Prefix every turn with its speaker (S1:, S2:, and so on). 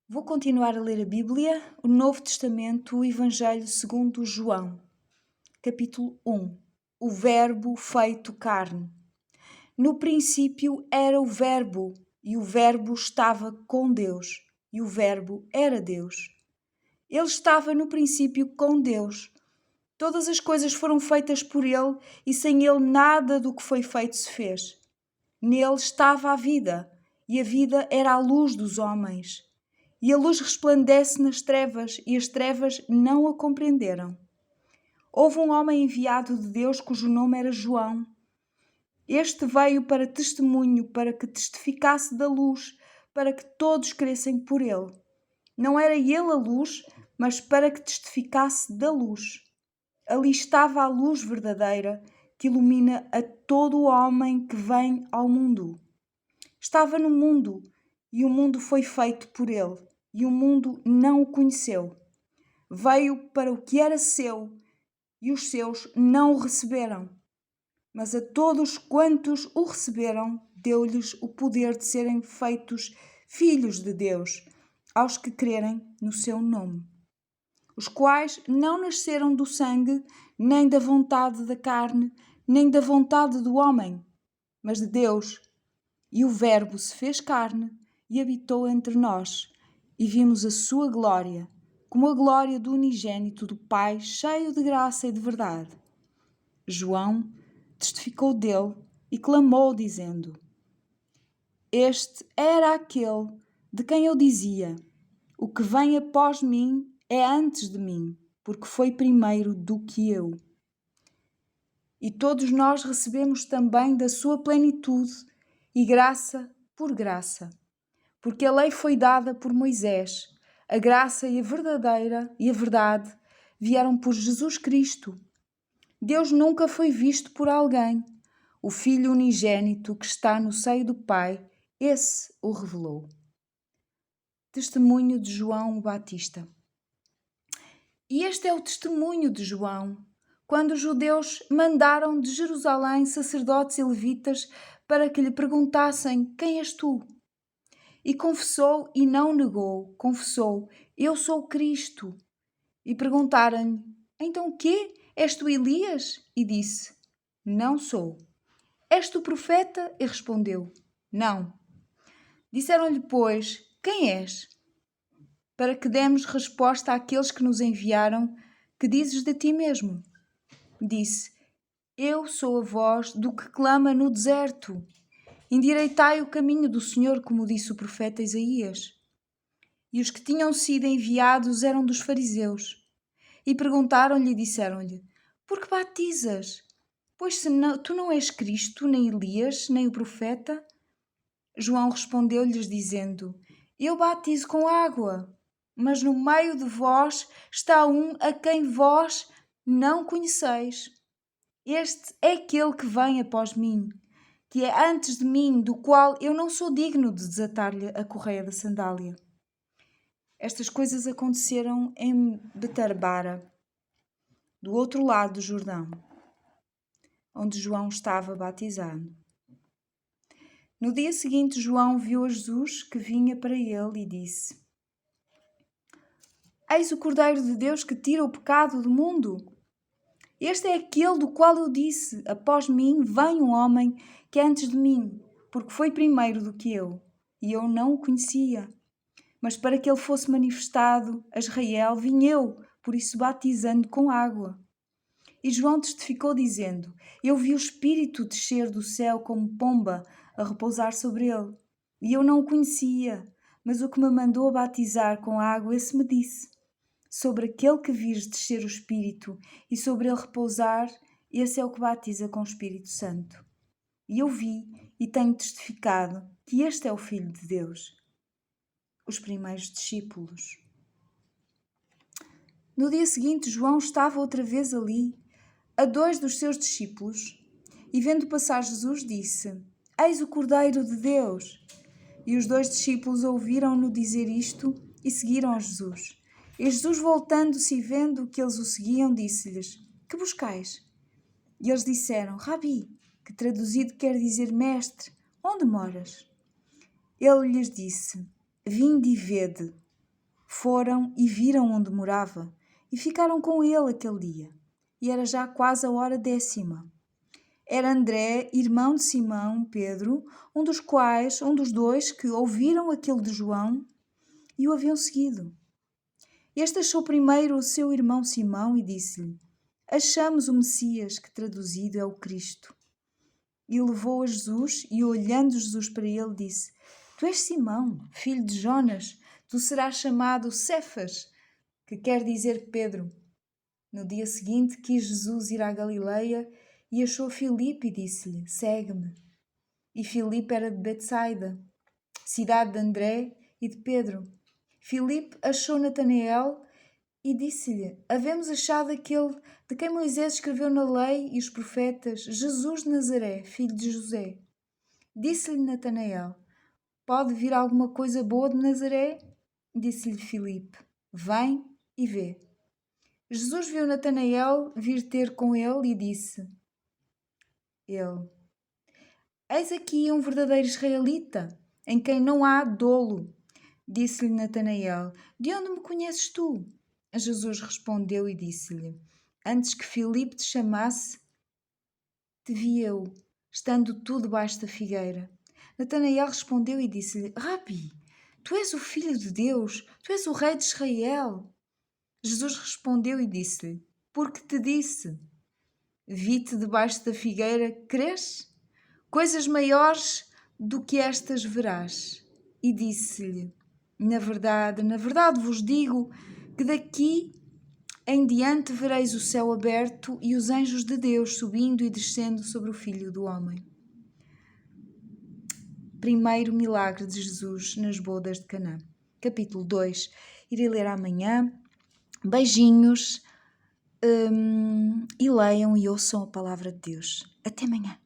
S1: Vou continuar a ler a Bíblia, o Novo Testamento, o Evangelho segundo João. Capítulo 1. O Verbo feito carne. No princípio era o Verbo, e o Verbo estava com Deus, e o Verbo era Deus. Ele estava no princípio com Deus. Todas as coisas foram feitas por ele, e sem ele nada do que foi feito se fez. Nele estava a vida, e a vida era a luz dos homens. E a luz resplandece nas trevas, e as trevas não a compreenderam. Houve um homem enviado de Deus cujo nome era João. Este veio para testemunho, para que testificasse da luz, para que todos crescem por ele. Não era ele a luz, mas para que testificasse da luz. Ali estava a luz verdadeira, que ilumina a todo o homem que vem ao mundo. Estava no mundo, e o mundo foi feito por ele, e o mundo não o conheceu. Veio para o que era seu, e os seus não o receberam. Mas a todos quantos o receberam, deu-lhes o poder de serem feitos filhos de Deus, aos que crerem no seu nome. Os quais não nasceram do sangue, nem da vontade da carne, nem da vontade do homem, mas de Deus. E o Verbo se fez carne e habitou entre nós, e vimos a sua glória, como a glória do unigênito do Pai, cheio de graça e de verdade. João testificou dele e clamou, dizendo: Este era aquele de quem eu dizia: O que vem após mim é antes de mim, porque foi primeiro do que eu. E todos nós recebemos também da sua plenitude, e graça por graça. Porque a lei foi dada por Moisés, a graça e a verdade vieram por Jesus Cristo. Deus nunca foi visto por alguém. O Filho unigênito que está no seio do Pai, esse o revelou. Testemunho de João o Batista. E este é o testemunho de João, quando os judeus mandaram de Jerusalém sacerdotes e levitas para que lhe perguntassem: Quem és tu? E confessou e não negou, confessou: Eu sou Cristo. E perguntaram-lhe: Então o quê? És tu Elias? E disse: Não sou. És tu profeta? E respondeu: Não. Disseram-lhe, pois: Quem és? Para que demos resposta àqueles que nos enviaram: Que dizes de ti mesmo? Disse: Eu sou a voz do que clama no deserto. Endireitai o caminho do Senhor, como disse o profeta Isaías. E os que tinham sido enviados eram dos fariseus. E perguntaram-lhe e disseram-lhe: Por que batizas? Pois tu não és Cristo, nem Elias, nem o profeta? João respondeu-lhes dizendo: Eu batizo com água, mas no meio de vós está um a quem vós não conheceis. Este é aquele que vem após mim, que é antes de mim, do qual eu não sou digno de desatar-lhe a correia da sandália. Estas coisas aconteceram em Betarbara, do outro lado do Jordão, onde João estava batizado. No dia seguinte, João viu a Jesus que vinha para ele e disse: Eis o Cordeiro de Deus que tira o pecado do mundo. Este é aquele do qual eu disse: Após mim vem um homem que é antes de mim, porque foi primeiro do que eu, e eu não o conhecia. Mas para que ele fosse manifestado a Israel, vim eu, por isso batizando com água. E João testificou dizendo: Eu vi o Espírito descer do céu como pomba a repousar sobre ele. E eu não o conhecia, mas o que me mandou a batizar com água, esse me disse: Sobre aquele que vires descer o Espírito e sobre ele repousar, esse é o que batiza com o Espírito Santo. E eu vi e tenho testificado que este é o Filho de Deus. Os primeiros discípulos. No dia seguinte, João estava outra vez ali, a 2 dos seus discípulos, e vendo passar Jesus, disse: Eis o Cordeiro de Deus! E os 2 discípulos ouviram-no dizer isto e seguiram a Jesus. E Jesus, voltando-se e vendo que eles o seguiam, disse-lhes: Que buscais? E eles disseram: Rabi, que traduzido quer dizer mestre, onde moras? Ele lhes disse: Vinde e vede. Foram e viram onde morava e ficaram com ele aquele dia. E era já quase a hora 10ª. Era André, irmão de Simão, Pedro, um dos dois que ouviram aquilo de João e o haviam seguido. Este achou primeiro o seu irmão Simão e disse-lhe: Achamos o Messias, que traduzido é o Cristo. E levou a Jesus e, olhando Jesus para ele, disse: Tu és Simão, filho de Jonas, tu serás chamado Cefas, que quer dizer Pedro. No dia seguinte quis Jesus ir à Galileia e achou Filipe e disse-lhe: Segue-me. E Filipe era de Betsaida, cidade de André e de Pedro. Filipe achou Natanael e disse-lhe: Havemos achado aquele de quem Moisés escreveu na lei e os profetas, Jesus de Nazaré, filho de José. Disse-lhe Natanael: Pode vir alguma coisa boa de Nazaré? Disse-lhe Filipe: Vem e vê. Jesus viu Natanael vir ter com ele e disse: Eis aqui um verdadeiro israelita, em quem não há dolo. Disse-lhe Natanael: De onde me conheces tu? Jesus respondeu e disse-lhe: Antes que Filipe te chamasse, te vi eu, estando tu debaixo da figueira. Natanael respondeu e disse-lhe: Rabi, tu és o Filho de Deus, tu és o Rei de Israel. Jesus respondeu e disse-lhe: Porque te disse, vi-te debaixo da figueira, crês? Coisas maiores do que estas verás. E disse-lhe: na verdade vos digo que daqui em diante vereis o céu aberto e os anjos de Deus subindo e descendo sobre o Filho do Homem. Primeiro milagre de Jesus nas bodas de Caná. Capítulo 2. Irei ler amanhã. Beijinhos e leiam e ouçam a palavra de Deus. Até amanhã.